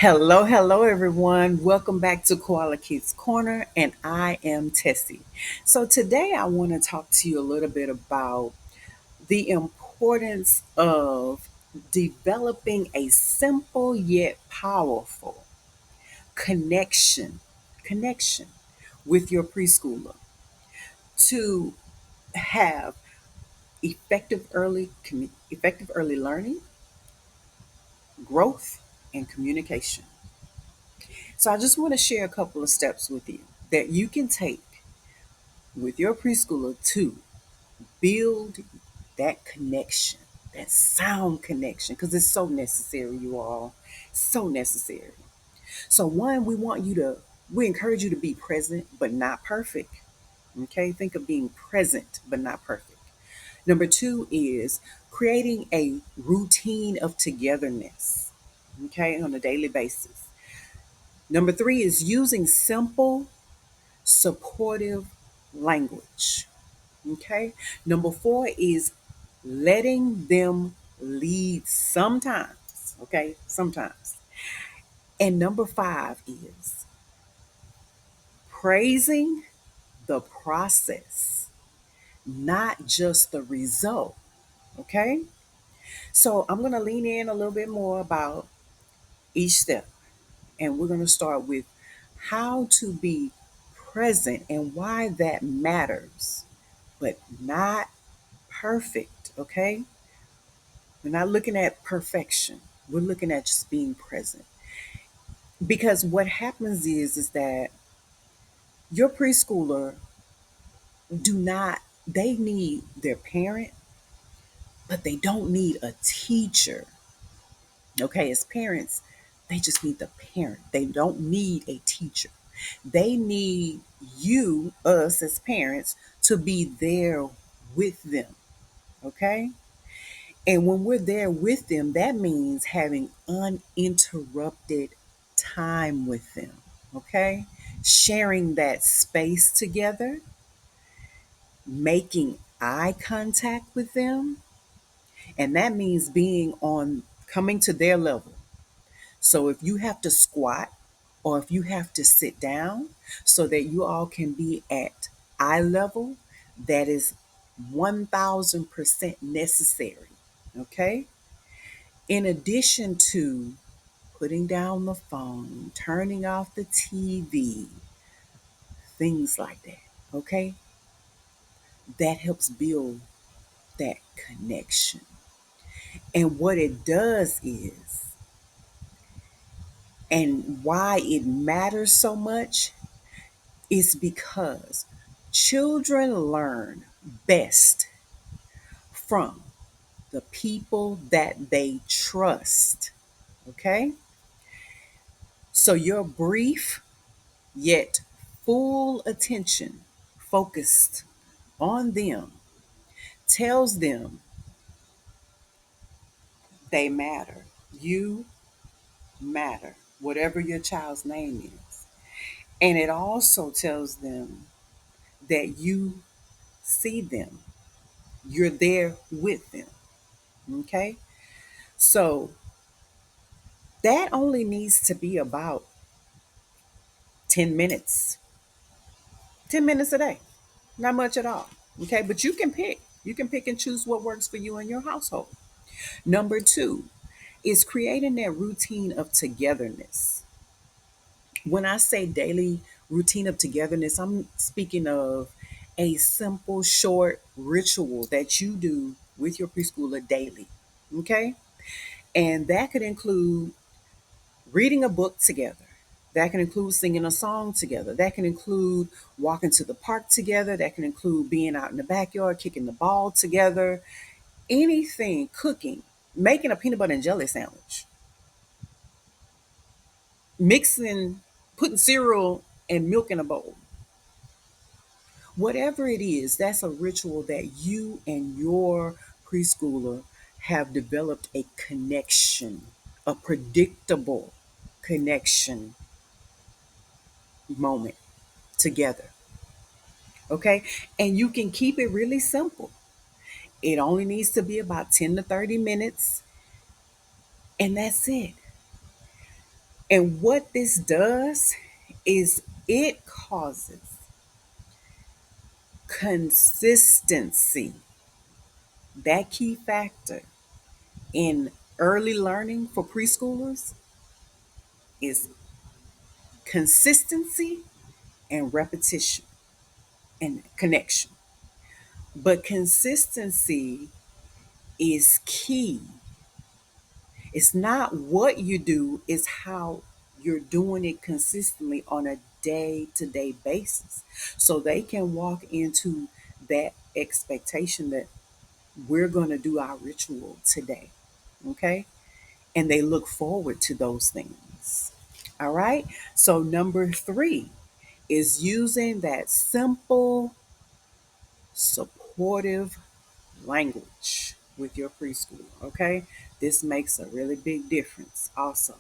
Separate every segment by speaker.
Speaker 1: Hello, hello, everyone. Welcome back to Koala Kids Corner, and I am Tessie. So, today I want to talk to you a little bit about the importance of developing a simple yet powerful connection, connection with your preschooler to have effective early learning, growth, and communication. So I just want to share a couple of steps with you that you can take with your preschooler to build that connection, that sound connection, because it's so necessary, you all. So necessary. So, one, we encourage you to be present, but not perfect. Okay, think of being present, but not perfect. Number two is creating a routine of togetherness, okay, on a daily basis. Number three is using simple supportive language. Okay. Number four is letting them lead sometimes. Okay. Sometimes. And number five is praising the process, not just the result. Okay. So I'm going to lean in a little bit more about each step. And we're going to start with how to be present and why that matters, but not perfect, okay? We're not looking at perfection. We're looking at just being present. Because what happens is that your preschooler do not they need their parent, but they don't need a teacher. Okay, as parents, they just need the parent. They don't need a teacher. They need you, us as parents, to be there with them. Okay? And when we're there with them, that means having uninterrupted time with them. Okay? Sharing that space together, making eye contact with them. And that means coming to their level. So if you have to squat or if you have to sit down so that you all can be at eye level, that is 1000% necessary. Okay? In addition to putting down the phone, turning off the TV, things like that. Okay? That helps build that connection. And what it does is, and why it matters so much, is because children learn best from the people that they trust. Okay? So your brief yet full attention focused on them tells them they matter. You matter, whatever your child's name is. And it also tells them that you see them, you're there with them. Okay? So that only needs to be about 10 minutes, 10 minutes a day, not much at all. Okay? But you can pick and choose what works for you and your household. Number two is creating that routine of togetherness. When I say daily routine of togetherness, I'm speaking of a simple, short ritual that you do with your preschooler daily. Okay? And that could include reading a book together. That can include singing a song together. That can include walking to the park together. That can include being out in the backyard, kicking the ball together. Anything, cooking, making a peanut butter and jelly sandwich, mixing, putting cereal and milk in a bowl. Whatever it is, that's a ritual that you and your preschooler have developed a connection, a predictable connection moment together. Okay? And you can keep it really simple. It only needs to be about 10 to 30 minutes, and that's it. And what this does is it causes consistency. That key factor in early learning for preschoolers is consistency and repetition and connection. But consistency is key. It's not what you do, it's how you're doing it consistently on a day to day basis. So they can walk into that expectation that we're going to do our ritual today. Okay. And they look forward to those things. All right. So, number three is using that simple, supportive language with your preschooler. Okay. This makes a really big difference also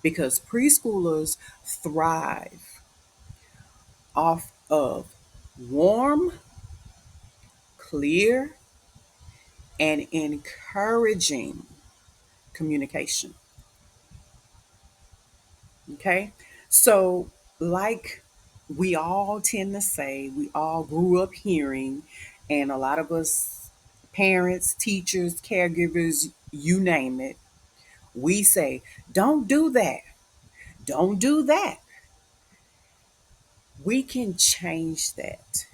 Speaker 1: because preschoolers thrive off of warm, clear, and encouraging communication. Okay. So, like we all tend to say, we all grew up hearing, and a lot of us, parents, teachers, caregivers, you name it, we say, don't do that. Don't do that. We can change that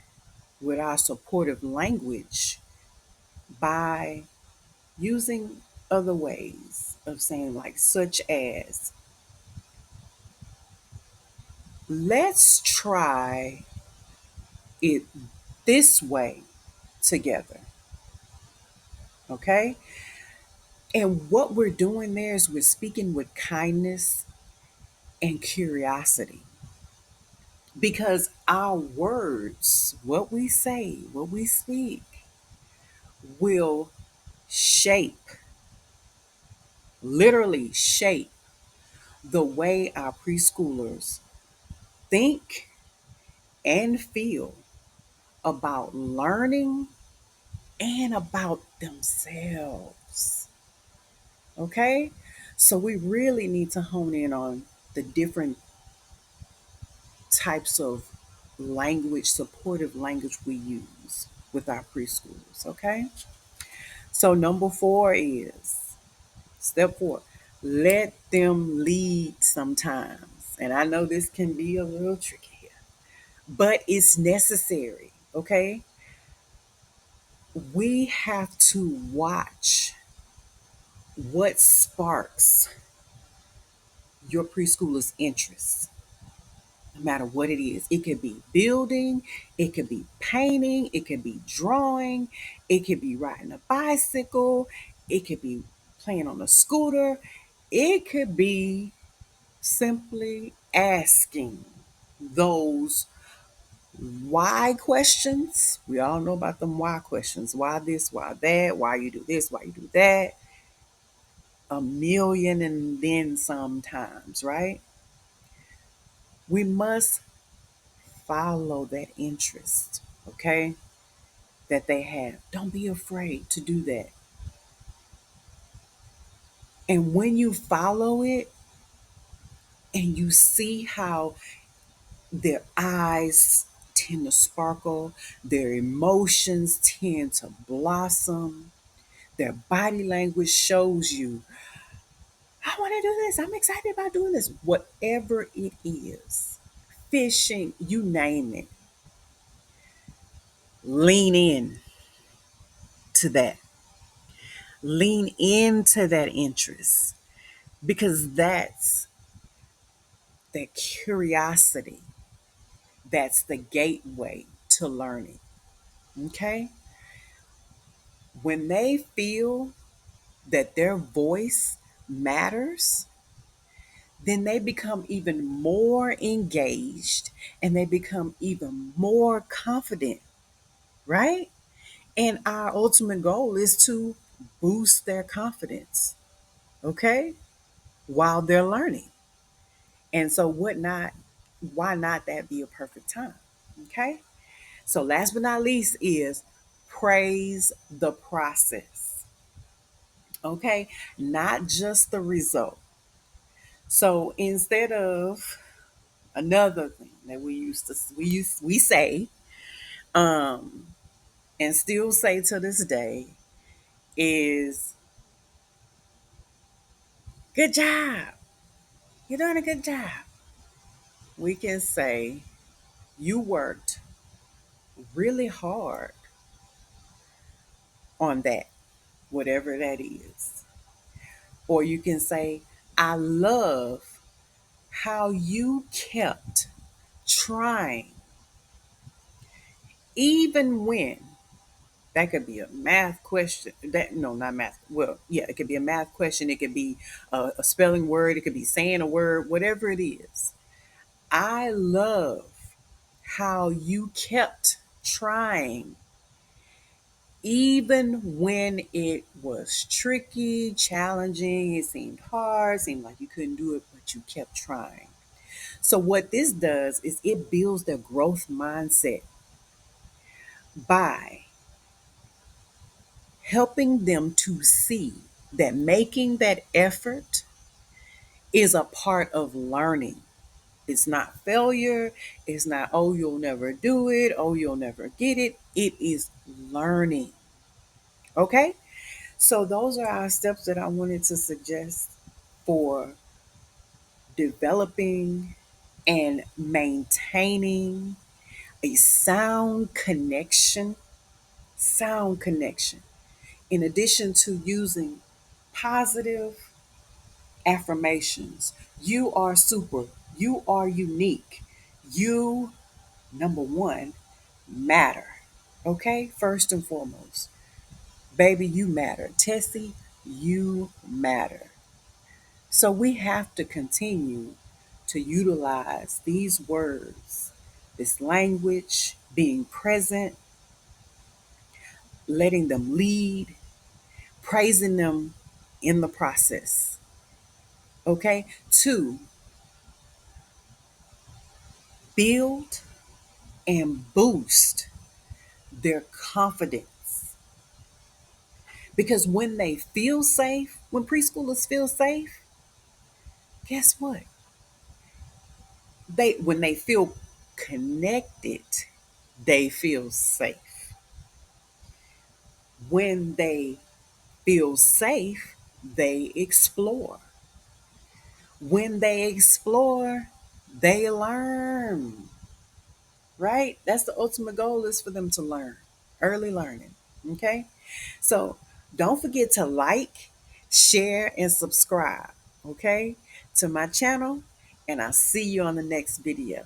Speaker 1: with our supportive language by using other ways of saying, like, such as, let's try it this way together. Okay. And what we're doing there is we're speaking with kindness and curiosity because our words, what we say, what we speak, will shape, literally shape the way our preschoolers think and feel about learning and about themselves. Okay? So we really need to hone in on the different types of language, supportive language we use with our preschoolers. Okay? So, number four is step four, let them lead sometimes. And I know this can be a little tricky here, but it's necessary. Okay? We have to watch what sparks your preschooler's interest, no matter what it is. It could be building, it could be painting, it could be drawing, it could be riding a bicycle, it could be playing on a scooter, it could be simply asking those why questions. We all know about them why questions. Why this, why that, why you do this, why you do that. A million and then sometimes, right? We must follow that interest, okay, that they have. Don't be afraid to do that. And when you follow it and you see how their eyes tend to sparkle, their emotions tend to blossom, their body language shows you, I want to do this. I'm excited about doing this. Whatever it is, fishing, you name it, lean in to that. Lean into that interest because that's that curiosity. That's the gateway to learning. Okay? When they feel that their voice matters, then they become even more engaged and they become even more confident, right? And our ultimate goal is to boost their confidence, okay, while they're learning. And so, what not? Why not that be a perfect time? Okay. So, last but not least, is praise the process. Okay. Not just the result. So instead of another thing that we say, um, and still say to this day is good job. You're doing a good job. We can say you worked really hard on that, whatever that is. Or you can say, I love how you kept trying, even when that could be a math question. That no, not math. Well, yeah, it could be a math question. It could be a spelling word. It could be saying a word. Whatever it is. I love how you kept trying, even when it was tricky, challenging. It seemed hard. Seemed like you couldn't do it, but you kept trying. So what this does is it builds their growth mindset by helping them to see that making that effort is a part of learning. It's not failure. It's not, oh, you'll never do it. Oh, you'll never get it. It is learning. Okay? So, those are our steps that I wanted to suggest for developing and maintaining a sound connection. Sound connection. In addition to using positive affirmations. You are super. You are unique. You, number one, matter. Okay? First and foremost. Baby, you matter. Tessie, you matter. So we have to continue to utilize these words, this language, being present, letting them lead, praising them in the process. Okay? Two, build and boost their confidence. Because when they feel safe, when preschoolers feel safe, guess what? When they feel connected, they feel safe. When they feel safe, they explore. When they explore, they learn. Right? That's the ultimate goal is for them to learn. Early learning. Okay? So don't forget to like, share, and subscribe, okay, to my channel. And I'll see you on the next video.